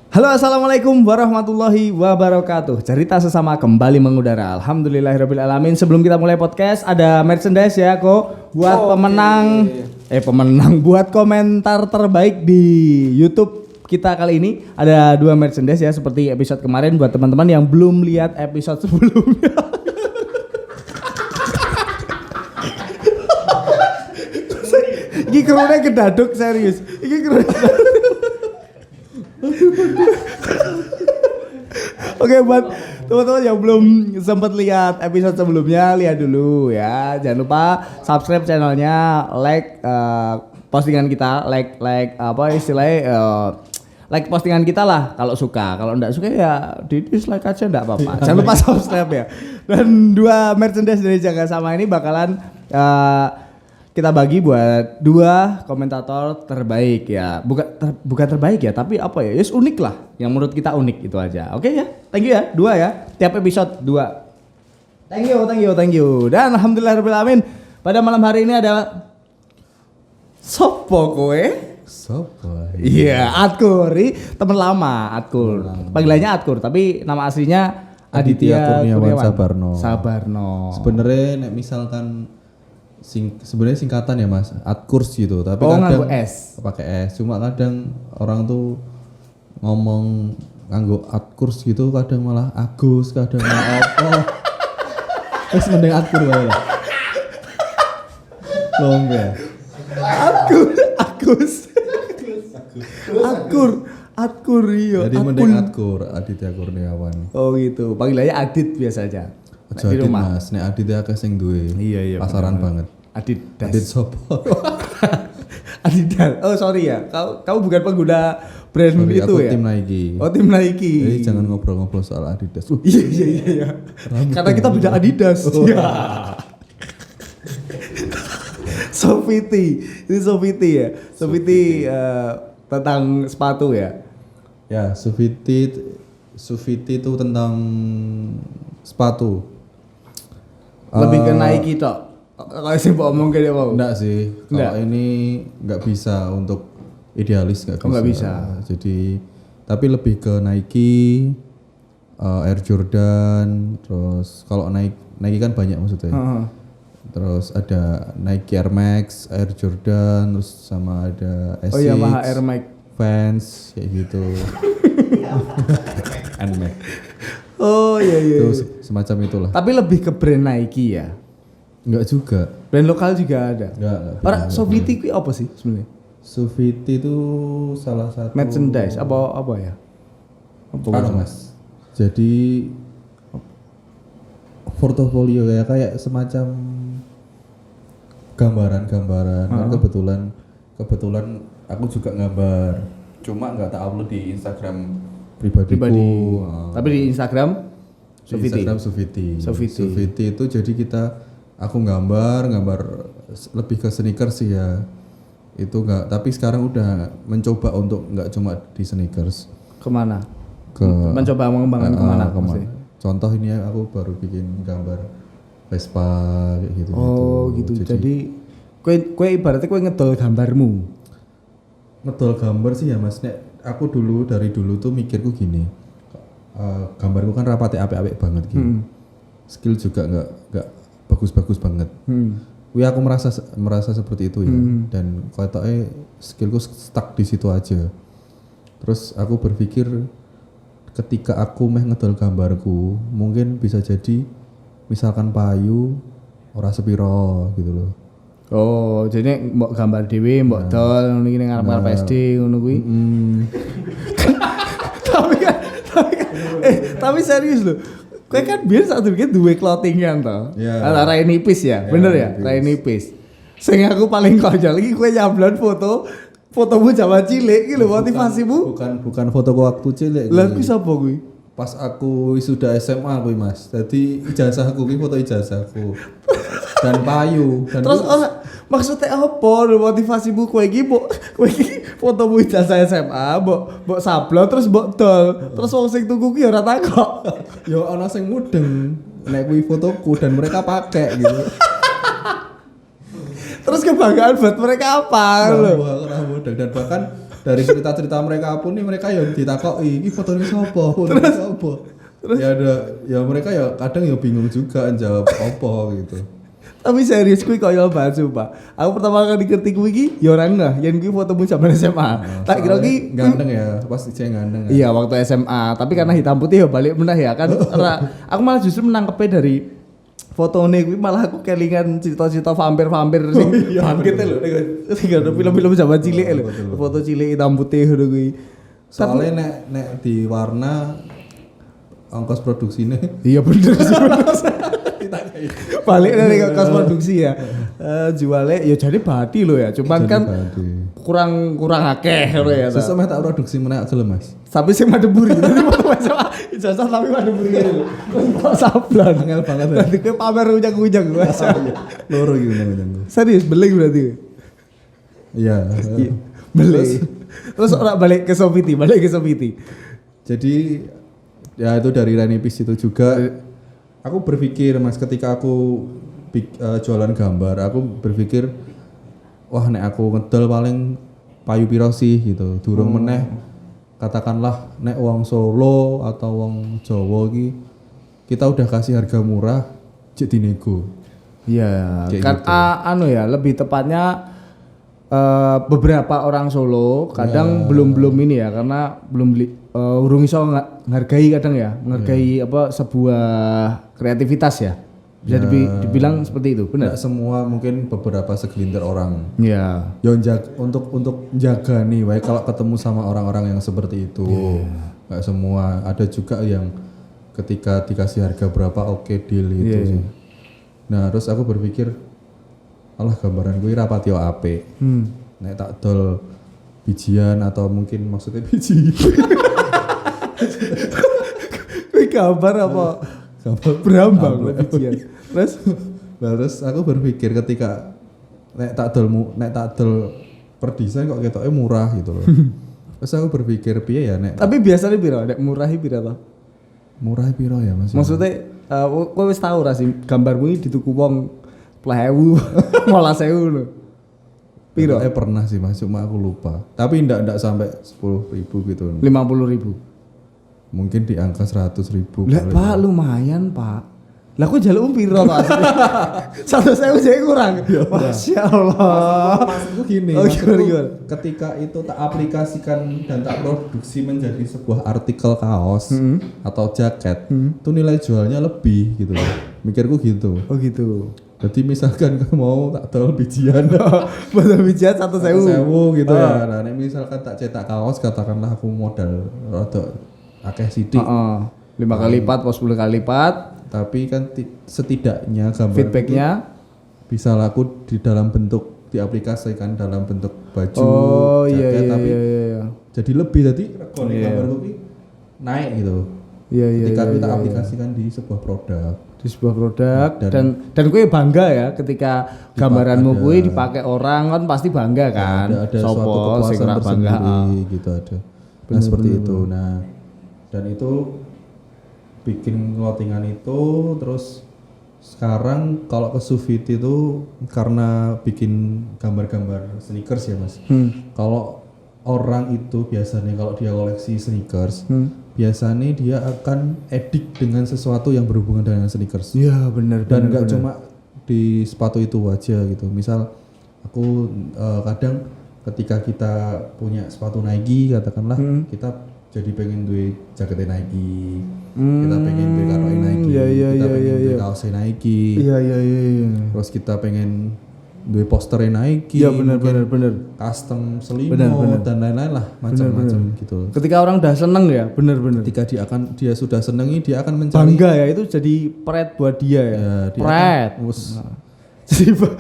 Halo, assalamualaikum warahmatullahi wabarakatuh. Cerita sesama kembali mengudara. Alhamdulillahirobbilalamin. Sebelum kita mulai podcast, ada merchandise ya kok buat pemenang buat komentar terbaik di YouTube kita kali ini. Ada 2 merchandise ya, seperti episode kemarin buat teman-teman yang belum lihat episode sebelumnya. Ini kerunnya gedaduk serius. Ini kerunnya Oke, buat teman-teman yang belum sempat lihat episode sebelumnya, lihat dulu ya. Jangan lupa subscribe channelnya, like postingan kita, like postingan kita lah kalau suka. Kalau enggak suka ya di dislike aja, enggak apa-apa. Jangan lupa subscribe ya. Dan 2 merchandise dari Jaga Sama ini bakalan kita bagi buat 2 komentator terbaik ya. Bukan terbaik ya, tapi apa ya? Yes, unik lah. Yang menurut kita unik itu aja. Oke ya. Thank you ya. 2 ya. Tiap episode 2. Thank you. Dan alhamdulillahirobbilalamin, pada malam hari ini ada Sopo kowe? Sopo? Iya, Atkur. Teman lama, Atkur. Panggilannya Atkur, tapi nama aslinya Aditya Kurniawan Sabarno. Sebenarnya nek misalkan sebenarnya singkatan ya Mas, Atkurs gitu, tapi kadang pakai S. Cuma kadang orang tuh ngomong nganggo Atkurs gitu, kadang malah Agus, kadang malah apa. Wis mending Atkur wae lah. Lomba. Atkur iya. Jadi mending Atkur, Aditya Kurniawan. Oh gitu. Panggilannya Adit biasa aja. Jadi Mas, nek Adit akeh sing duwe. Iya, pasaran banget. Adit sopo? Adidas. Oh sorry ya, kau bukan pengguna brand itu aku ya? Tim Nike. Oh tim Nike. Jadi jangan ngobrol-ngobrol soal Adidas. Iya. Karena kita beda Adidas. Iya. Sofiti. Ini Sofiti ya. Sofiti tentang sepatu ya. Ya, Sufiti itu tentang sepatu. Lebih ke Nike tok. Kalau sih ngomong kayak mau. Enggak sih. Kalau ini enggak bisa untuk idealis enggak bisa. Enggak bisa. Jadi tapi lebih ke Nike, Air Jordan, terus kalau Nike kan banyak maksudnya. Terus ada Nike Air Max, Air Jordan, terus sama ada Asics. Oh iya, Yamaha Air Max Vans kayak gitu. Nmax. Oh iya. Terus semacam itulah. Tapi lebih ke brand Nike ya. Enggak juga. Brand lokal juga ada. Enggak. Orang Sofiti itu apa sih sebenarnya? Sufiti itu salah satu merchandise apa ya? Apa Mas? Jadi portofolio ya, kayak semacam gambaran-gambaran. Kan kebetulan aku juga gambar. Cuma enggak tak upload di Instagram pribadi. Tapi di Instagram Sufiti. Sufiti itu jadi aku gambar lebih ke sneakers sih ya. Itu enggak, tapi sekarang udah mencoba untuk enggak cuma di sneakers. Kemana? Mencoba mengembangkan kemana? Contoh ini aku baru bikin gambar Vespa kayak gitu. Oh gitu. Jadi kue ibaratnya kue ngedol gambarmu. Ngedol gambar sih ya Mas. Nek aku dari dulu tuh mikirku gini. Gambarku kan rapatnya apik-apik banget gitu. Skill juga enggak bagus-bagus banget. Aku merasa seperti itu ya. Dan katanya skillku stuck di situ aja. Terus aku berpikir ketika aku ngedol gambarku, mungkin bisa jadi misalkan payu ora sepiro gitu loh. Oh, jadi mbok gambar dhewe, mbok dol ngono iki ning arep PSD ngono kuwi. Tapi serius loh. Kowe kan biar saat itu duwe clothingan toh. Rai nipis ya, bener ya? Rai nipis. Sing aku paling konyol iki kowe nyamblon fotomu zaman cilik iki lho, motivasimu. Bukan fotoku waktu cilik. Lah kuwi sapa kuwi? Pas aku sudah SMA kuwi Mas. Jadi ijazahku kuwi foto ijazahku. Dan payu. Terus maksudnya apa? Motivasimu kowe iki fotomu ijazah SMA, mbok sablon terus mbok dol. Terus wong sing tuku ki ora takok. Ya ana sing mudeng nek kuwi fotoku dan mereka pakai gitu. Terus kebanggaan buat mereka apa lho? Dan dari cerita-cerita mereka pun nih mereka ya ditakoki, "Iki fotone sapa? Fotone sapa?" Ya ada ya mereka ya kadang ya bingung juga jawab apa gitu. Tapi serius kuwi koyo banget sumpah. Aku pertama kali ngerti kuwi iki ya ora ngeh yen kuwi fotomu zaman SMA. Tak kira ki ganteng ya, pasti saya ganteng. Ya. Iya, waktu SMA, tapi karena hitam putih ya balik meneh ya kan. Aku malah justru menangkepnya dari fotone kuwi malah aku kelingan cerita-cerita vampir-vampir sing bangkit lho. Sing ada film-film zaman cilik lho. Foto cilik hitam putih ngono kuwi. Soalnya nek di warna ongkos produksinya Iya bener sih. Balik dari kos produksi ya. Jualnya ya jadi badi loh ya. Cuman kan kurang akeh loh ya. Sesama tak produksi mana gelem Mas. Tapi sing madeburi. Dadi foto SMA ijazah tapi madeburi gitu. Kok sablon. Angel banget. Berarti kowe pamer ujang-ujang Mas. Loro gitu ujang. Serius beling berarti. Iya. Beling. Terus orang balik ke Sofiti. Jadi ya itu dari Renipis itu juga aku berpikir Mas ketika aku jualan gambar aku berpikir wah nek aku ngedol paling payu piro sih gitu durung meneh katakanlah nek wong Solo atau wong Jawa iki kita udah kasih harga murah cek dinego. Iya kan gitu. Ya lebih tepatnya beberapa orang Solo kadang belum ini ya karena belum urung iso menghargai kadang ya menghargai apa sebuah kreativitas ya bisa dibilang seperti itu benar. Tidak semua mungkin beberapa segelintir orang. Iya. Ya untuk jaga nih, baik kalau ketemu sama orang-orang yang seperti itu nggak semua ada juga yang ketika dikasih harga berapa oke deal itu. Sih. Nah terus aku berpikir alah gambaran gue rapati yo apik. Nek tak dol bijian atau mungkin maksudnya biji. Kuwi gambar apa? Gambar berambang bijian. Terus aku berpikir ketika nek tak dol per desain kok ketoknya murah gitu loh. Terus aku berpikir piye ya nek. Tapi biasanya piro? Nek murahi piro to? Murah piro ya Mas? Maksudnya kowe wis tau ra sih gambarmu iki dituku wong 10.000, 15.000 lho. Piro? Pernah sih Mas, cuma aku lupa. Tapi ndak sampai 10.000 gitu. 50.000. Mungkin di angka 100.000. Lah Pak, lumayan Pak. Lah aku jaluk piro to asli? 100.000 jadi kurang. Masya Allah. Maksudku gini, ketika itu tak aplikasikan dan tak produksi menjadi sebuah artikel kaos atau jaket, itu nilai jualnya lebih gitu loh. Mikirku gitu. Oh gitu. Jadi misalkan kamu mau tak dol bijian, betul bijian 100.000 gitu ya. Nah, misalkan tak cetak kaos, katakanlah aku modal rada akeh sithik. 5 kali lipat, 10 kali lipat. Tapi kan setidaknya gambar feedbacknya bisa laku di dalam bentuk diaplikasikan dalam bentuk baju, iya, jaket, tapi iya. jadi lebih jadi gambarku ini naik gitu. Ketika kita aplikasikan di sebuah produk. Dan gue bangga ya ketika gambaranmu gue dipakai orang kan pasti bangga kan. Ada suatu kepuasan tersendiri gitu ada. Nah seperti itu. Nah dan itu bikin clothingan itu terus sekarang kalau ke Sufiti itu karena bikin gambar-gambar sneakers ya Mas. Kalau orang itu biasanya kalau dia koleksi sneakers biasanya dia akan edik dengan sesuatu yang berhubungan dengan sneakers. Iya benar. Dan nggak cuma di sepatu itu aja gitu. Misal aku kadang ketika kita punya sepatu Nike katakanlah kita jadi pengen duwe jaketnya Nike, kita pengen duwe kartu Nike, kita pengen duwe kaosnya Nike. Iya. Terus kita pengen duwe posternya Nike. Iya benar. Custom selimut dan lain-lain lah macam-macam gitu. Ketika orang udah seneng ya, benar. Ketika dia sudah senengi dia akan mencari bangga ya itu jadi pride buat dia ya. Pride. Jadi buat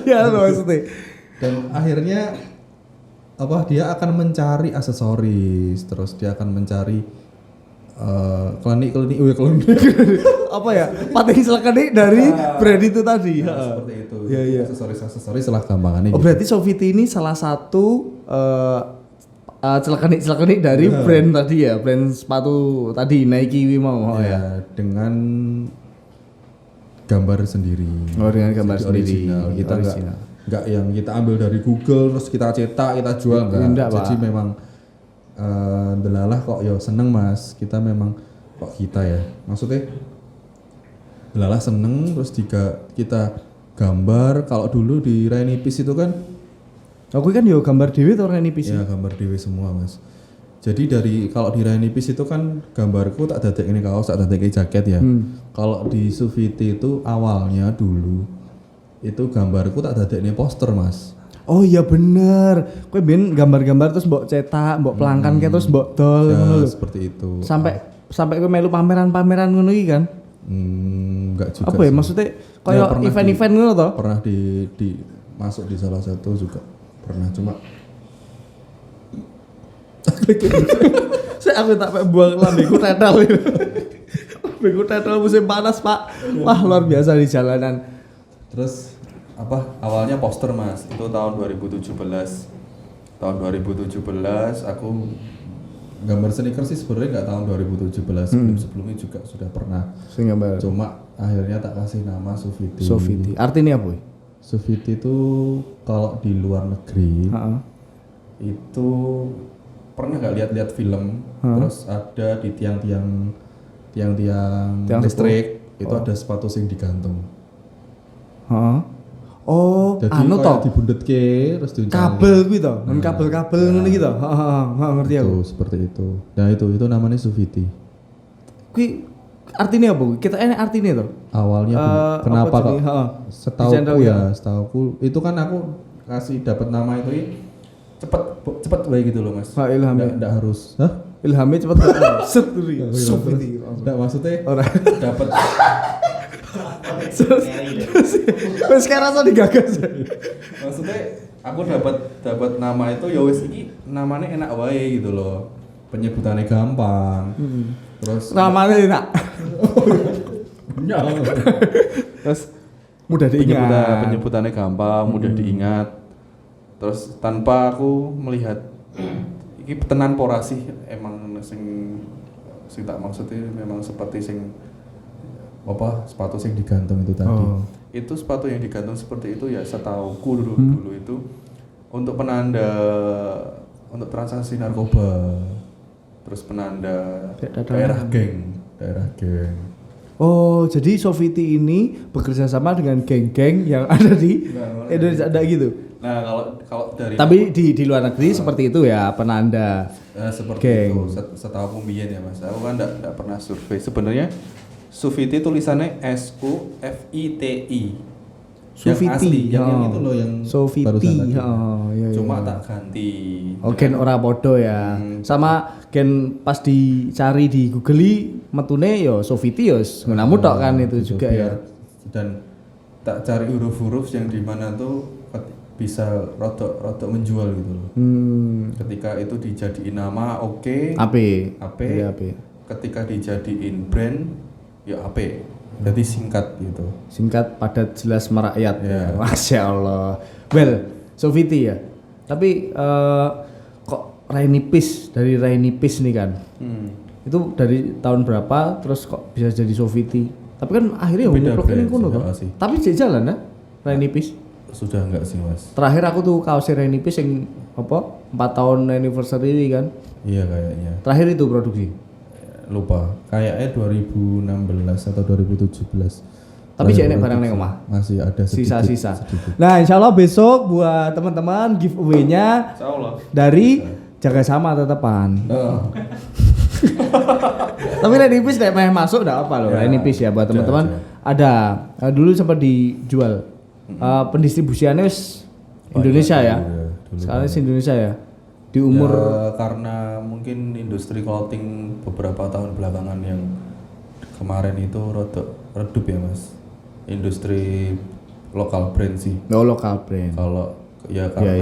dia maksudnya. Dan akhirnya dia akan mencari aksesoris, terus dia akan mencari klinik apa ya pating selekenik dari brand itu tadi. Seperti itu. Iya. Aksesoris lah gampangannya. Oh gitu. Berarti Sofiti ini salah satu celekenik dari brand tadi ya, brand sepatu tadi Nike mau. Ya dengan gambar sendiri. Oh, dengan gambar Jadi sendiri. Original. Kita Original. enggak yang kita ambil dari Google terus kita cetak, kita jual enggak. Jadi Pak. memang delalah kok yo seneng Mas. Kita memang kok kita ya. Maksudnya delalah seneng terus kita gambar. Kalau dulu di Rainipis itu kan Aku kan yo gambar dhewe to Rainipis. ya gambar dewe semua Mas. Jadi kalau di Rainipis itu kan gambarku tak dadekne kaos, tak dadekne jaket ya. Kalau di Sufiti itu awalnya dulu itu gambarku tak dadekne poster Mas. Oh iya bener. Kowe ben gambar-gambar terus mbok cetak, mbok pelangkan terus mbok dol Ya, ngono lho. seperti itu. Sampai kowe melu pameran-pameran ngono iki kan. Enggak juga. Apa ya sih. maksudnya kayak pernah event-event ngono to? Pernah di masuk di salah satu juga pernah cuma Saya aku tak buang lambeku tetel. Lambeku tetel musim panas, Pak. Wah, luar biasa di jalanan. terus awalnya poster Mas. Itu tahun 2017. Tahun 2017 aku gambar sneaker sih sebenarnya nggak tahun 2017. Sebelumnya juga sudah pernah. Sing gambar Cuma akhirnya tak kasih nama Sufiti. Sofiti. Artinya apa? Sufiti itu kalau di luar negeri Heeh. itu pernah nggak lihat-lihat film terus ada di tiang-tiang Tiang listrik itu ada sepatu sing digantung. Heeh. Oh, Jadi anu kayak to. dibundetke terus diuncali. Kabel kuwi to. Kan kabel-kabel ngono iki to. Heeh, ngerti aku. Itu seperti itu. Nah itu namanya Sufiti. Kuwi artinya apa? Kita ini artinya to. Awalnya kenapa apa kok? jenis? Heeh. Setauku Channel ya, setauku itu kan aku kasih dapat nama itu cepet baik gitu loh Mas. Pak Ilham. Nggak harus. Hah? Ilhamnya cepet banget. Set dulu. Sofiti. Nggak maksudnya Ora. dapat Wes sekarang rasa digagas. maksudnya aku dapat nama itu ya wis iki namanya enak wae gitu loh. Penyebutannya gampang. Terus Namanya enak. ya, Terus mudah diingat. penyebutannya gampang, mudah diingat. Terus tanpa aku melihat iki tenan pora sih emang sing tak maksudnya memang seperti sepatu sing digantung itu tadi. Oh. Itu sepatu yang digantung seperti itu ya setauku dulu itu untuk penanda untuk transaksi narkoba. Terus penanda daerah geng. Oh, jadi Sofiti ini bekerja sama dengan geng-geng yang ada di Indonesia ada gitu. Nah, kalau dari Tapi di luar negeri seperti itu ya penanda. seperti Geng. itu setahu pembian ya Mas. Aku kan enggak pernah survei. Sebenarnya Sufiti tulisannya SUFITI. Yang Sufiti. asli, yang itu loh yang Sofiti. barusan tadi. Oh, iya, Cuma iya. tak ganti. Oh, gen ora podo ya. Sama gen pas dicari di Google metune yo Sofiti yo ngono tok kan itu Gitu, juga ya. Dan tak cari huruf-huruf yang di mana tuh bisa rodok menjual gitu loh. Ketika itu dijadiin nama oke. Ape. AP. Iya, ape. Ketika dijadiin brand ya AP. Jadi singkat gitu. Singkat, padat, jelas, merakyat. Ya. Masya Allah. Well, Sofiti ya. Tapi kok Rainipis dari Rainipis nih kan? Itu dari tahun berapa? Terus kok bisa jadi Sofiti? Tapi kan akhirnya Beda ngumpulin brand kuno sih, tuh. sih. Tapi jadi jalan ya Rainipis. Sudah enggak sih Mas? Terakhir aku tuh kaos Rainipis yang apa? 4 tahun anniversary ini kan. Iya kayaknya. Terakhir itu produksi. Lupa. Kayaknya 2016 atau 2017. Tapi Terakhir jadi barang produksi. neng omah. Masih ada sedikit. Sisa-sisa. sedikit. Nah, insya Allah besok buat teman-teman giveaway-nya Insyaallah. dari Jaga Sama Tetepan. Oh. Tapi Rainipis kayak main masuk enggak apa loh. Ya, Rainipis ya buat ada, teman-teman. Ada. Dulu sempat dijual. Pendistribusiannya wis Indonesia ya. Dulu Sekarang sih Indonesia ya. Di umur ya, karena mungkin industri clothing beberapa tahun belakangan yang kemarin itu redup ya Mas. Industri lokal brand sih. lokal brand. Kalau ya karena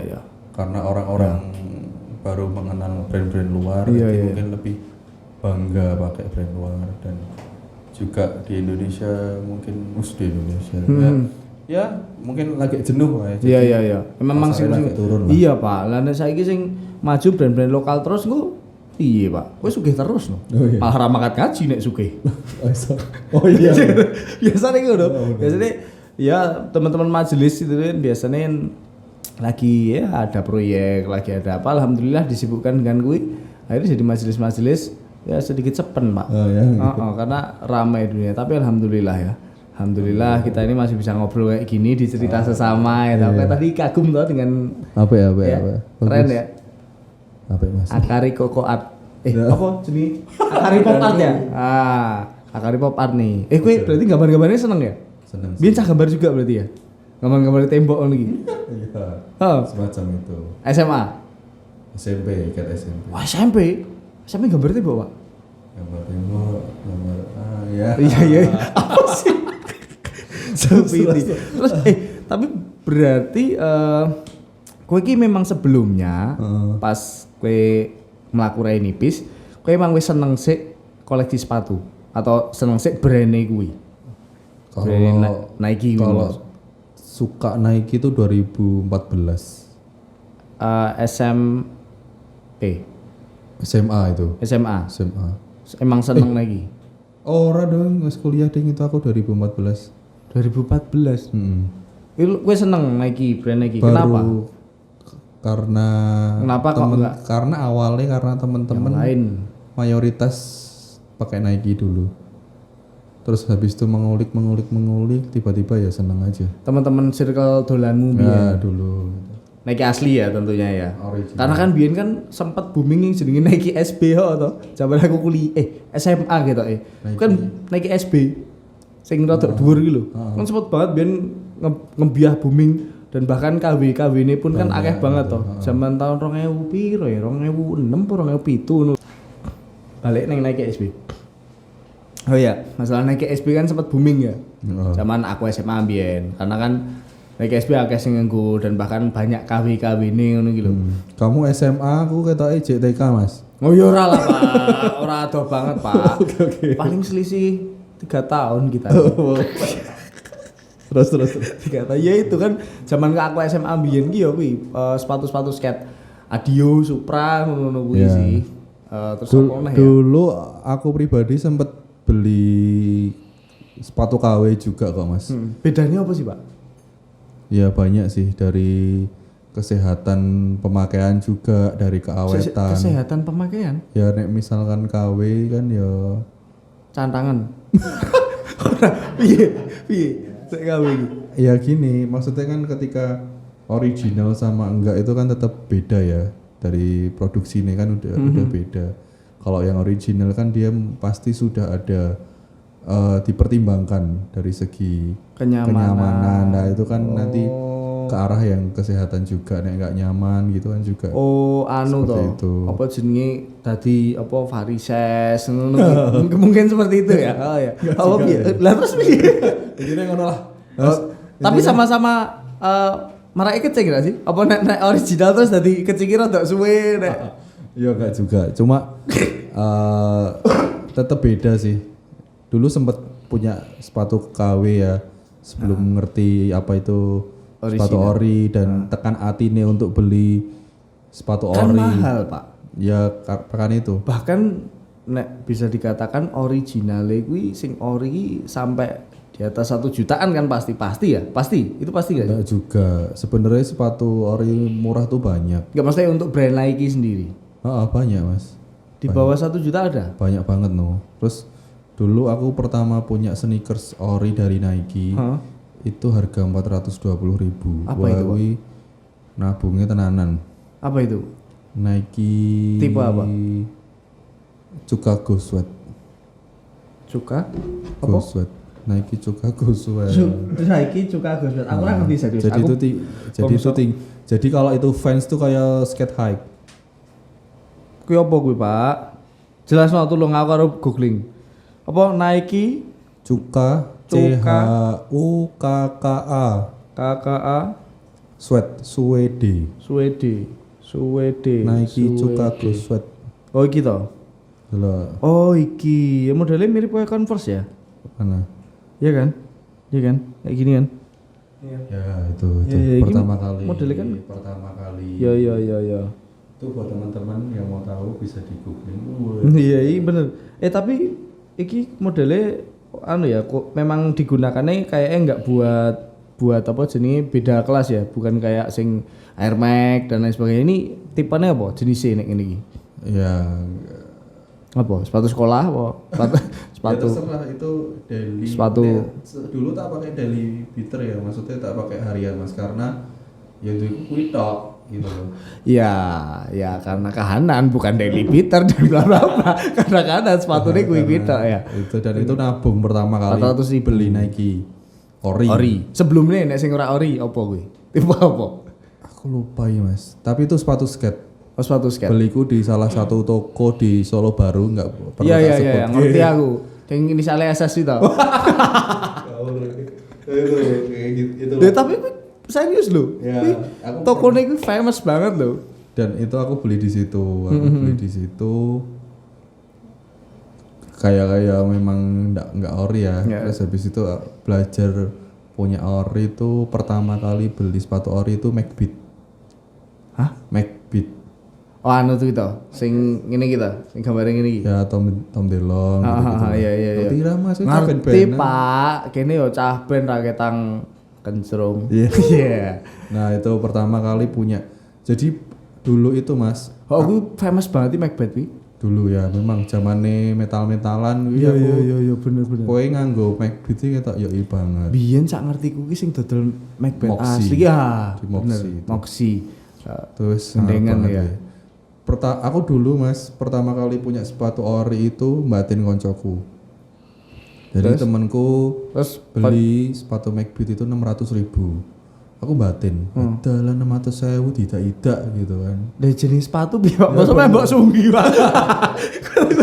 Ya. karena orang-orang baru mengenal brand-brand luar, Iya, jadi iya. mungkin lebih bangga pakai brand luar dan juga di Indonesia mungkin di Indonesia ya mungkin lagi jenuh ya. Iya. Memang pasarnya sing lagi turun lah. Iya, Pak. Lah nek saiki sing maju brand-brand lokal terus engko Iya pak, kowe sugih terus no. Oh, iya. Malah ramakat ngaji nek sugih. Oh iya. Biasanya gitu. Oh, Biasanya ya teman-teman majelis itu kan biasanya lagi ya ada proyek, lagi ada apa, alhamdulillah disibukkan dengan gue. Akhirnya jadi majelis-majelis ya sedikit sepen pak. Oh, ya, gitu. Karena ramai dunia. Tapi alhamdulillah ya. Alhamdulillah kita ini masih bisa ngobrol kayak gini di cerita sesama ya. Tapi tadi kagum tuh dengan Apa ya? keren ya. Apa Mas? Akari Koko Art. Apa jenis? Akari Pop Art ya? Akari Pop Art nih. Kowe berarti gambar-gambarnya seneng ya? Seneng. Biar cah gambar juga berarti ya? Gambar-gambar di tembok lagi. Iya. Oh, Semacam itu. SMA. SMP, kan SMP. Wah, SMP. SMP gambar tembok, Pak. Gambar tembok, gambar ya. Iya. Apa sih? Seperti. Terus tapi berarti kowe iki memang sebelumnya pas kowe mlaku Rainipis, kowe emang wis seneng sik koleksi sepatu atau seneng sik brand-e kuwi? Kalau Nike kalau suka Nike itu 2014. SMP. SMA itu. SMA. SMA. Emang seneng Nike. Ora dong, wis kuliah ding itu aku 2014. 2014. Heeh. Kowe seneng Nike, brand Nike. Baru Kenapa? Kenapa kok enggak? Karena awalnya karena teman-teman Lain. mayoritas pakai Nike dulu. Terus habis itu mengulik tiba-tiba ya seneng aja. Teman-teman circle dolanmu Ya biyen. dulu. Nike asli ya tentunya ya. Original. Karena kan biyen kan sempat booming yang jenenge Nike SB atau zaman aku kuliah SMA gitu Kan Nike SB sing rada dhuwur iki lho. Kan sempat banget biyen ngebiah booming dan bahkan KW ini pun kan akeh banget toh. Zaman tahun 2000 piro ya? 2006 apa 2007 balik nang Nike SB. Oh iya, masalah Nike SB kan sempat booming ya. Zaman aku SMA biyen. Karena kan Nike SB akeh sing nganggo dan bahkan banyak KW ini ngono iki lho. Kamu SMA, aku ketoke JTK, Mas. Oh ya ora lah, Pak. Ora ado banget, Pak. Paling selisih 3 tahun kita. Terus. 3 tahun. Ya itu kan zaman aku SMA biyen ki ya kuwi sepatu-sepatu skate Adio, Supra ngono kuwi Ya. sih. Terus apa meneh ya? Dulu aku pribadi sempat beli sepatu KW juga kok, Mas. Bedanya apa sih, Pak? Ya banyak sih, dari kesehatan pemakaian juga, dari keawetan. Kesehatan pemakaian, Ya nek misalkan KW kan ya cantangan. Piye? Sik KW iki. ya gini, maksudnya kan ketika original sama enggak itu kan tetap beda ya. Dari produksi ini kan udah beda. Kalau yang original kan dia pasti sudah ada dipertimbangkan dari segi kenyamanan. Nah itu kan nanti ke arah yang kesehatan juga, nek enggak nyaman gitu kan juga. Oh, anu Seperti toh. itu. Apa jenenge tadi apa varises ngono. Mungkin seperti itu ya. Oh ya. Apa piye? Lah terus piye? Jadi ngono lah. Tapi sama-sama marai kecil gak sih? Apa nek original terus dadi kecil rada suwe nek. Ya enggak juga, cuma tetap beda sih. Dulu sempat punya sepatu KW ya, sebelum ngerti apa itu sepatu ori dan tekan atine untuk beli sepatu Kan ori. mahal, Pak. Ya kan itu. Bahkan nek bisa dikatakan originale kuwi sing ori sampai di atas 1 jutaan kan pasti ya? Pasti. Itu pasti gak sih? Enggak juga. Sebenarnya sepatu ori murah tuh banyak. Enggak maksudnya untuk brand Nike sendiri. Banyak, Mas. Di bawah 1 juta ada? Banyak banget no. Terus dulu aku pertama punya sneakers ori dari Nike. Itu harga 420.000. Apa itu, Pak? Nabungnya tenanan. Apa itu? Nike Tipe apa? Cuka Go Sweat. Cuka? Go Sweat. Nike Cuka Go Sweat. Nike Cuka Gus. Aku ora ngerti serius. Jadi Aku jadi kalau itu fans tuh kayak skate high. kuwi apa kuwi, Pak? Jelasno tulung aku karo googling. Apa Nike Cuka CHUKKA KKA Sweat Suede. Swede. Nike Cuka Go Sweat. Oh iki to. Lah, Oh iki, ya modelnya mirip kayak Converse ya? mana? Iya kan? Kayak gini kan? Ya itu Ya, ya, pertama ini kali. modelnya kan- pertama kali. Ya. Itu buat teman-teman yang mau tahu bisa di googling. Iya, iya bener. Tapi iki modelnya anu ya, kok memang digunakannya kayaknya nggak buat apa jenenge beda kelas ya, bukan kayak sing Air Max dan lain sebagainya. Ini tipenya apa jenisnya ini iki? Ya Apa? Sepatu sekolah apa? Sepatu ya terserah itu daily. Sepatu. Dulu tak pakai daily beater ya, maksudnya tak pakai harian Mas karena ya itu kuwi tok gitu loh. Ya, ya karena kahanan bukan daily beater dan bla bla bla. Karena kahanan sepatunya kuwi beater ya. Itu dan itu nabung pertama kali 400.000 beli Nike Ori. Sebelumnya nek sing ora ori apa kuwi? Tipe apa? Aku lupa ya Mas. Tapi itu sepatu skate. Oh, sepatu skate. Beliku di salah satu toko di Solo Baru, nggak perlu Iya tak iya sebut. iya, ngerti aku. Yang inisialnya SS itu. Itu. Tapi serius loh. Ya, Kuwi aku tokonya itu famous banget loh. Dan itu aku beli di situ. Beli di situ. Kayak memang nggak ori ya. Ya. Terus habis itu belajar punya ori itu pertama kali beli sepatu ori itu Macbeat. Hah? Macbeat. Oh anu tuh itu, sing ngene kita, sing gambarnya ngene iki. Ya Tom DeLonge gitu. Iya iya iya. Ngerti ra Mas? Itu Ngerti band-bandan. Pak, kene yo cah band raketang kencrung. Iya. Iya. Nah itu pertama kali punya. Jadi dulu itu Mas, Oh, aku famous banget di Macbeth wi. dulu ya memang zamane metal-metalan aku iya bener. kowe nganggo Macbeat iki ketok yo banget. Biyen sak ngertiku ki sing dodol Macbeth Moxie. asli ya. Di Bener, Moxie itu. Moxie. Terus Gendengan banget ya. Aku dulu Mas pertama kali punya sepatu ori itu batin koncoku. Jadi Terus? temanku Terus beli sepatu Macbeat itu 600.000. Aku batin. Dalan 600.000 tidak gitu kan. dari jenis sepatu piye Pak? Masa mbok sunggi Pak.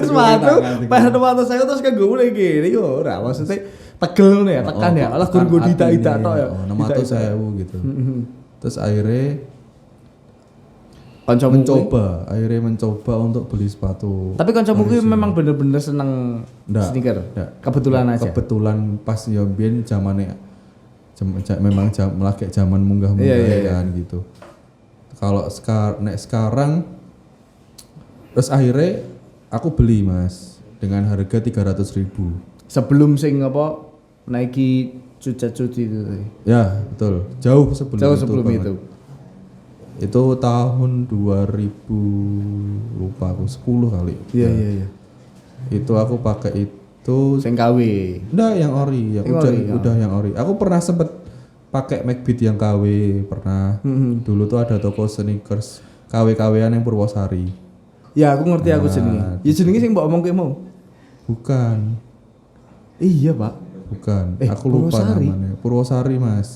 Sepatu, pas sepatu saya terus kan gue mulai gini yo ora maksudnya tegel nih ya, tekan ya. Alah gur gue dita-dita tok ya. 600.000 gitu. Terus akhirnya Kancamu akhirnya mencoba untuk beli sepatu. Tapi kancamu kuwi memang bener-bener seneng Nggak, sneaker. nggak. Kebetulan aja. Kebetulan pas ya biyen zamane memang lagi zaman munggah-munggah Iya. kan gitu. Kalau sekarang terus akhirnya aku beli Mas dengan harga 300.000. Sebelum sing apa Nike cuci itu. Ya, betul. Jauh sebelum itu. Itu tahun 2000 lupa aku 10 kali. Iya. Itu aku pakai itu Sing KW. enggak yang ori, udah yang ori. Aku pernah sempet pakai Macbeat yang KW, pernah. Dulu tuh ada toko sneakers KW-KW-an yang Purwosari. Ya aku ngerti aku jenenge. Ya jenenge sing mbok omongke mau. Bukan, Iya, Pak. bukan. Aku lupa Purwosari? namanya. Purwosari, Mas.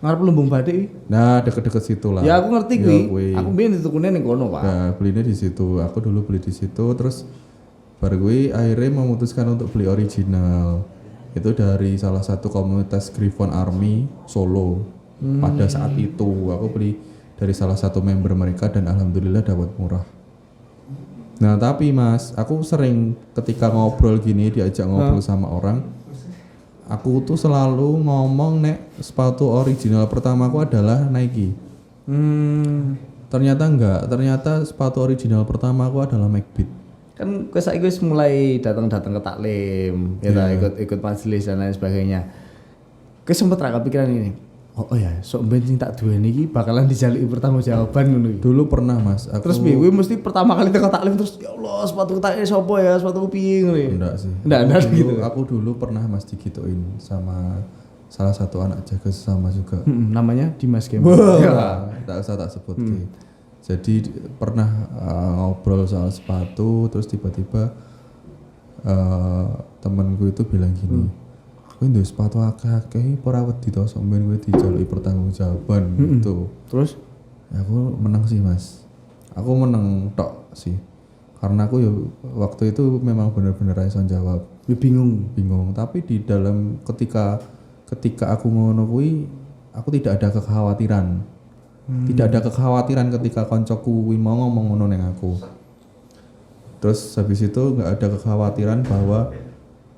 Ngarep Lumbung Batik. Nah, deket-deket situ lah. Ya aku ngerti Ya, kuwi. kuwi. Aku biyen ditukune ning kono, Pak. Ya, belinya di situ. Aku dulu beli di situ, terus baru gue akhirnya memutuskan untuk beli original. Itu dari salah satu komunitas Griffon Army Solo. Pada saat itu aku beli dari salah satu member mereka dan alhamdulillah dapat murah. Nah tapi Mas, aku sering ketika ngobrol gini diajak ngobrol sama orang, aku tuh selalu ngomong sepatu original pertamaku adalah Nike. Ternyata enggak, ternyata sepatu original pertamaku adalah Macbeat. Kan kowe saiki wis mulai datang ke taklim, ya ta, ikut majelis dan lain sebagainya. Kowe sempet ra kepikiran ini. Oh ya, sok ben sing tak duweni iki bakalan dijaluki pertanggungjawaban ngono iki. Dulu pernah Mas, aku Terus piye? Kowe mesti pertama kali teko taklim terus ya Allah, sepatu taklim sapa ya? Sepatu piye ngono ya? enggak sih. Enggak Dulu gitu. Aku dulu pernah Mas digituin sama salah satu anak jaga sesama juga. Namanya Dimas Game. Tak usah tak sebut. Jadi pernah ngobrol soal sepatu, terus tiba-tiba temanku itu bilang gini, "Kowe ndek sepatu akeh-akeh ora wedi to sampeyan kowe dijaluki pertanggungjawaban gitu." Terus Ya, aku menang sih Mas. Aku menang tok sih. Karena aku ya waktu itu memang benar-benar iso jawab. ya bingung. Tapi di dalam ketika aku ngono kuwi aku tidak ada kekhawatiran. Tidak ada kekhawatiran ketika koncoku kuwi mau ngomong ngono ning aku. Terus habis itu nggak ada kekhawatiran bahwa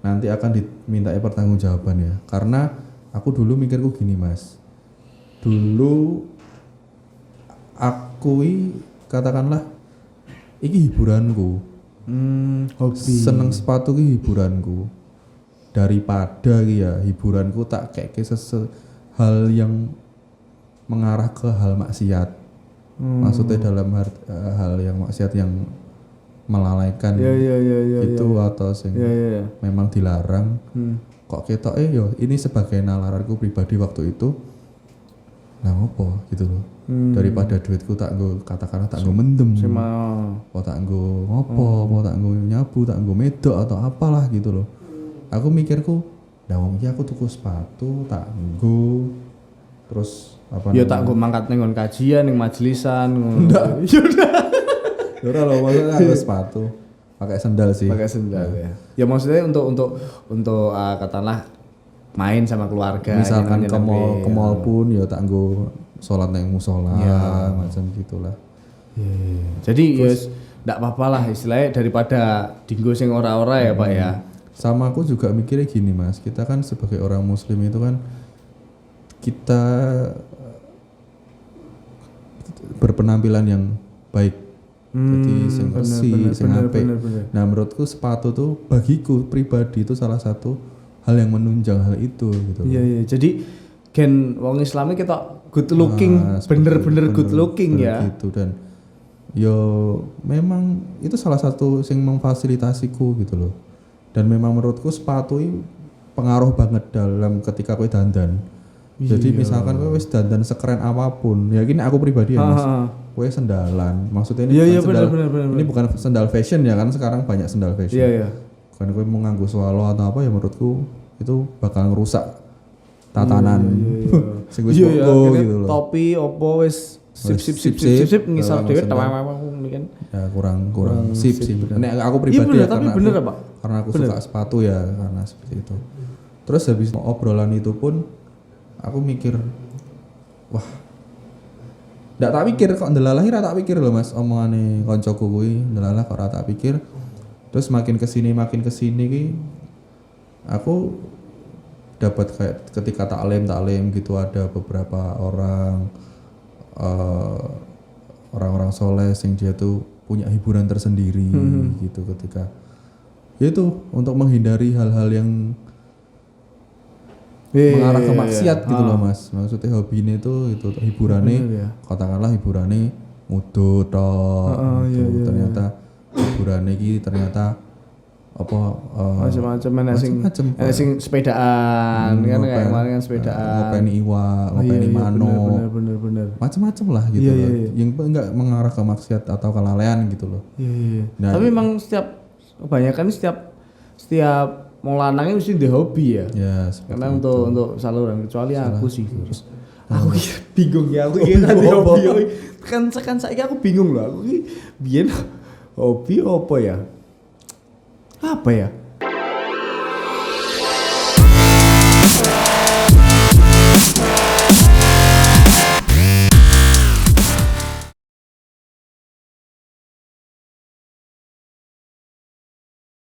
nanti akan dimintai pertanggungjawaban ya. Karena aku dulu mikirku gini Mas. Dulu aku katakanlah iki hiburanku. Hobi. Seneng sepatu ki hiburanku. Daripada ki ya hiburanku tak kayak hal yang mengarah ke hal maksiat. Maksudnya dalam hal yang maksiat yang melalaikan itu atau sing memang dilarang. Kok ketok yo ini sebagai nalaranku pribadi waktu itu. Nah ngopo gitu loh. Daripada duitku tak nggo katakanlah tak nggo mendem. Kok tak nggo ngopo, mau tak nggo nyabu, tak nggo medok atau apalah gitu loh. Aku mikirku, nah wong iki aku tuku sepatu tak nggo terus apa ya tak nggo mangkat ning kajian ning majelisan ngono. Ya udah loh, maksudnya aku sepatu pakai sendal sih. Pakai sendal ya. Ya maksudnya untuk katakanlah main sama keluarga. Misalkan ke mall pun ya tak nggo sholat nang musola macam gitulah. Jadi ya ndak apa-apa lah istilahnya daripada dinggo sing ora-ora ya Pak ya. Sama aku juga mikirnya gini Mas, kita kan sebagai orang muslim itu kan kita berpenampilan yang baik. Jadi sing bersih, sing apik. Nah, menurutku sepatu tuh bagiku pribadi itu salah satu hal yang menunjang hal itu gitu. Iya. Jadi gen wong Islami kita good looking, bener-bener good looking ya. Gitu dan yo memang itu salah satu sing memfasilitasiku gitu loh. Dan memang menurutku sepatu ini pengaruh banget dalam ketika kowe dandan. Jadi misalkan kowe wis dandan sekeren apapun, ya gini aku pribadi ya Mas. Kowe sendalan, maksudnya ini bukan sendal, ini bukan sendal fashion ya kan sekarang banyak sendal fashion. Iya. Kan kowe mau nganggo swallow atau apa ya menurutku itu bakal ngerusak tatanan. Sing wis gitu loh. Topi opo wis sip ngisor dhewe kan. Ya kurang sip sih. Nek aku pribadi ya tapi bener Pak. Karena aku suka sepatu ya karena seperti itu. Terus habis obrolan itu pun aku mikir wah ndak tak pikir kok ndelalah ora tak pikir loh Mas omongane koncoku kuwi ndelalah kok ora tak pikir. Terus makin kesini ki aku dapat kayak ketika taklim gitu ada beberapa orang-orang soleh yang dia tuh punya hiburan tersendiri gitu ketika yaitu untuk menghindari hal-hal yang mengarah ke maksiat gitu loh Mas. Maksudnya hobi ini tuh itu hiburannya katakanlah hiburannya mudut ternyata hiburannya iki ternyata apa macam-macam sing sepedaan kan kayak kemarin kan sepedaan ngopeni iwak ngopeni manuk bener macam-macam lah gitu loh yang enggak mengarah ke maksiat atau kelalaian gitu loh. Nah, tapi memang kebanyakan setiap mau lanangnya mesti di hobi ya. Karena untuk saluran kecuali aku sih. Aku bingung ya aku kan di hobi. Kan saiki aku bingung loh. Aku biyen hobi apa ya? Apa ya?